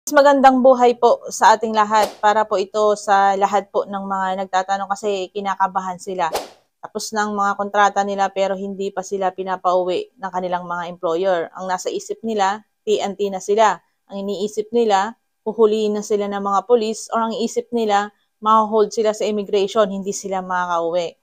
Mas magandang buhay po sa ating lahat para po ito sa lahat po ng mga nagtatanong kasi kinakabahan sila. Tapos ng mga kontrata nila pero hindi pa sila pinapauwi ng kanilang mga employer. Ang nasa isip nila, TNT na sila. Ang iniisip nila, huhulihin na sila ng mga polis or ang isip nila, ma-hold sila sa immigration, hindi sila makakauwi.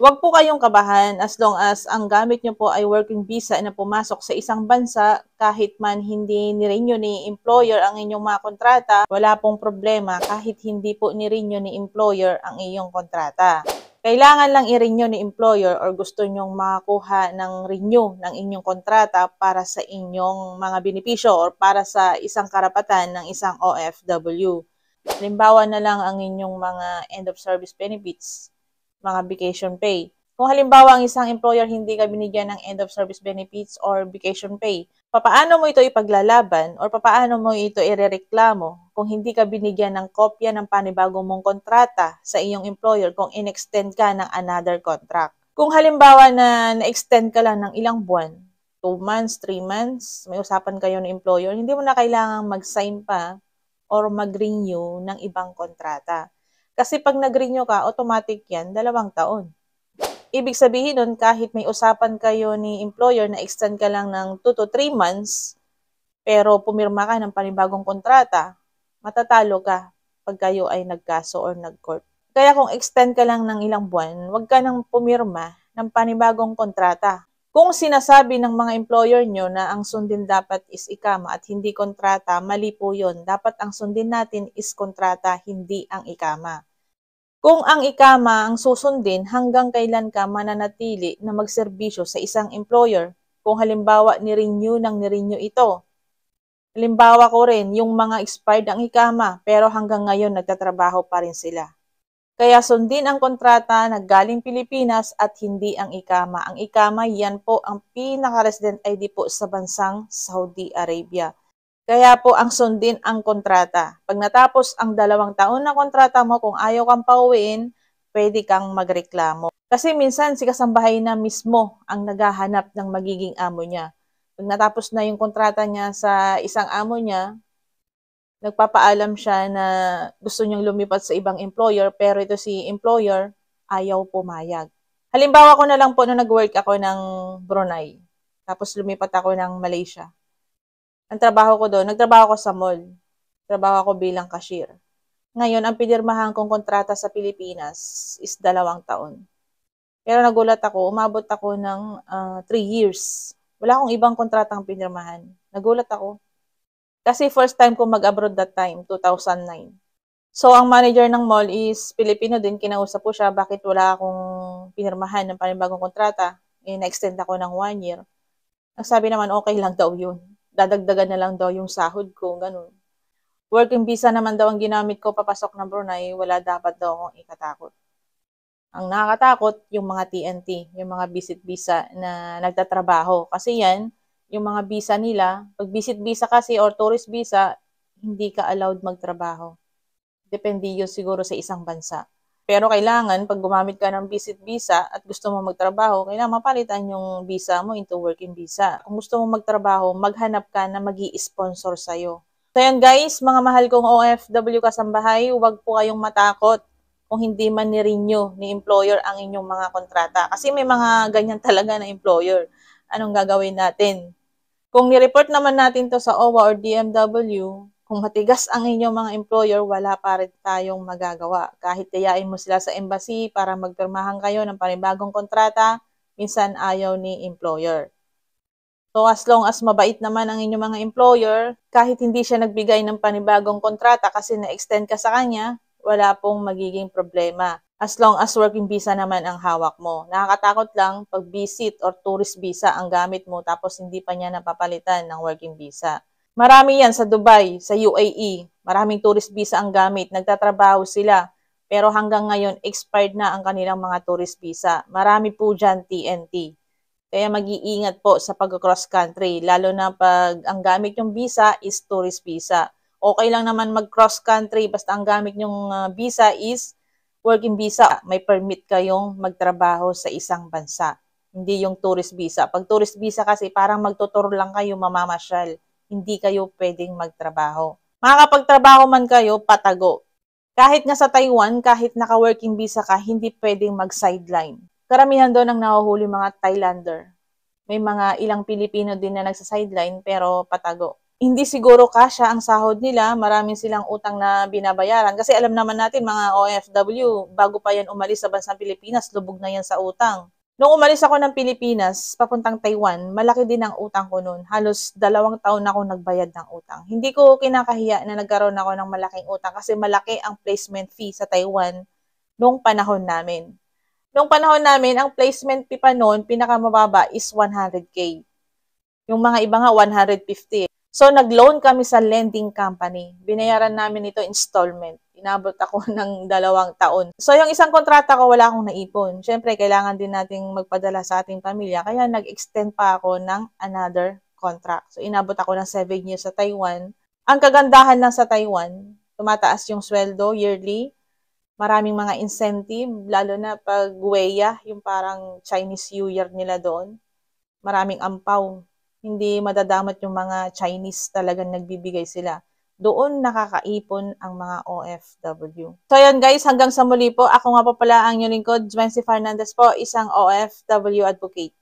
Huwag po kayong kabahan as long as ang gamit nyo po ay working visa na pumasok sa isang bansa kahit man hindi ni-renew ni employer ang inyong mga kontrata, wala pong problema kahit hindi po ni-renew ni employer ang iyong kontrata. Kailangan lang i-renew ni employer or gusto nyong makakuha ng renew ng inyong kontrata para sa inyong mga benepisyo or para sa isang karapatan ng isang OFW. Halimbawa na lang ang inyong mga end of service benefits, mga vacation pay. Kung halimbawa ang isang employer hindi ka binigyan ng end of service benefits or vacation pay, papaano mo ito ipaglalaban or papaano mo ito irereklamo kung hindi ka binigyan ng kopya ng panibagong mong kontrata sa iyong employer kung in-extend ka ng another contract? Kung halimbawa na na-extend ka lang ng ilang buwan, 2 months, 3 months, may usapan kayo ng employer, hindi mo na kailangang mag-sign pa or mag-renew ng ibang kontrata. Kasi pag nag-renew ka, automatic yan, 2 taon. Ibig sabihin nun, kahit may usapan kayo ni employer na extend ka lang ng 2 to 3 months, pero pumirma ka ng panibagong kontrata, matatalo ka pag kayo ay nagkaso or nag-court. Kaya kung extend ka lang ng ilang buwan, huwag ka nang pumirma ng panibagong kontrata. Kung sinasabi ng mga employer nyo na ang sundin dapat is ikama at hindi kontrata, mali po yun. Dapat ang sundin natin is kontrata, hindi ang ikama. Kung ang ikama ang susundin, hanggang kailan ka mananatili na magserbisyo sa isang employer? Kung halimbawa ni-renew ito. Halimbawa ko rin, yung mga expired ang ikama, pero hanggang ngayon nagtatrabaho pa rin sila. Kaya sundin ang kontrata na galing Pilipinas at hindi ang ikama. Ang ikama, yan po ang pinaka-resident ID po sa bansang Saudi Arabia. Kaya po ang sundin ang kontrata. Pag natapos ang 2 taon na kontrata mo, kung ayaw kang pauwiin, pwede kang magreklamo. Kasi minsan si kasambahay na mismo ang naghahanap ng magiging amo niya. Pag natapos na yung kontrata niya sa isang amo niya, nagpapaalam siya na gusto niyang lumipat sa ibang employer, pero ito si employer ayaw pumayag. Halimbawa ko na lang po nung nag-work ako ng Brunei, tapos lumipat ako ng Malaysia. Ang trabaho ko doon, nagtrabaho ko sa mall. Trabaho ako bilang cashier. Ngayon, ang pinirmahan kong kontrata sa Pilipinas is 2 taon. Pero nagulat ako, umabot ako ng 3 years. Wala akong ibang kontratang pinirmahan. Nagulat ako. Kasi first time ko mag-abroad that time, 2009. So, ang manager ng mall is Filipino din. Kinausap ko siya, bakit wala akong pinirmahan ng panibagong kontrata. Na-extend ako ng 1 year. Nagsabi naman, okay lang daw yun. Dadagdagan na lang daw yung sahod ko, ganun. Working visa naman daw ang ginamit ko papasok ng Brunei, wala dapat daw akong ikatakot. Ang nakakatakot, yung mga TNT, yung mga visit visa na nagtatrabaho. Kasi yan, yung mga visa nila, pag visit visa kasi or tourist visa, hindi ka allowed magtrabaho. Depende yun siguro sa isang bansa. Pero kailangan, pag gumamit ka ng visit visa at gusto mo magtrabaho, kailangan mapalitan yung visa mo into working visa. Kung gusto mo magtrabaho, maghanap ka na magi-sponsor sa'yo. So yan guys, mga mahal kong OFW kasambahay, huwag po kayong matakot kung hindi man ni-renew ni employer ang inyong mga kontrata. Kasi may mga ganyan talaga na employer. Anong gagawin natin? Kung ni-report naman natin to sa OWA or DMW, kung matigas ang inyong mga employer, wala pa rin tayong magagawa. Kahit tayain mo sila sa embassy para magpirmahan kayo ng panibagong kontrata, minsan ayaw ni employer. So as long as mabait naman ang inyong mga employer, kahit hindi siya nagbigay ng panibagong kontrata kasi na-extend ka sa kanya, wala pong magiging problema. As long as working visa naman ang hawak mo. Nakakatakot lang pag visit or tourist visa ang gamit mo tapos hindi pa niya napapalitan ng working visa. Marami yan sa Dubai, sa UAE. Maraming tourist visa ang gamit. Nagtatrabaho sila. Pero hanggang ngayon, expired na ang kanilang mga tourist visa. Marami po dyan TNT. Kaya mag-iingat po sa pag-cross country. Lalo na pag ang gamit yung visa is tourist visa. Okay lang naman mag-cross country basta ang gamit yung visa is working visa. May permit kayong magtrabaho sa isang bansa. Hindi yung tourist visa. Pag tourist visa kasi parang magtuturo lang kayo mamamasyal. Hindi kayo pwedeng magtrabaho. Makakapagtrabaho man kayo, patago. Kahit nga sa Taiwan, kahit naka-working visa ka, hindi pwedeng mag-sideline. Karamihan doon ang nahuhuli mga Thailander. May mga ilang Pilipino din na nagsa-sideline pero patago. Hindi siguro kasya ang sahod nila, maraming silang utang na binabayaran. Kasi alam naman natin mga OFW, bago pa yan umalis sa bansang Pilipinas, lubog na yan sa utang. Nung umalis ako ng Pilipinas, papuntang Taiwan, malaki din ang utang ko noon. Halos 2 taon na akong nagbayad ng utang. Hindi ko kinakahiya na nagkaroon ako ng malaking utang kasi malaki ang placement fee sa Taiwan nung panahon namin. Nung panahon namin, ang placement fee pa noon, pinakamababa is 100K. Yung mga iba nga 150. So, nag-loan kami sa lending company. Binayaran namin ito installment. Inabot ako ng 2 taon. So, yung isang kontrata ko, wala akong naipon. Siyempre, kailangan din nating magpadala sa ating pamilya. Kaya nag-extend pa ako ng another contract. So, inabot ako ng 7 years sa Taiwan. Ang kagandahan lang sa Taiwan, tumataas yung sweldo yearly. Maraming mga incentive, lalo na pag Weya, yung parang Chinese New Year nila doon. Maraming ampaw. Hindi madadamat yung mga Chinese, talagang nagbibigay sila. Doon nakakaipon ang mga OFW. So yun guys, hanggang sa muli po. Ako nga po pala ang inyong lingkod, Jwency Fernandez po, isang OFW advocate.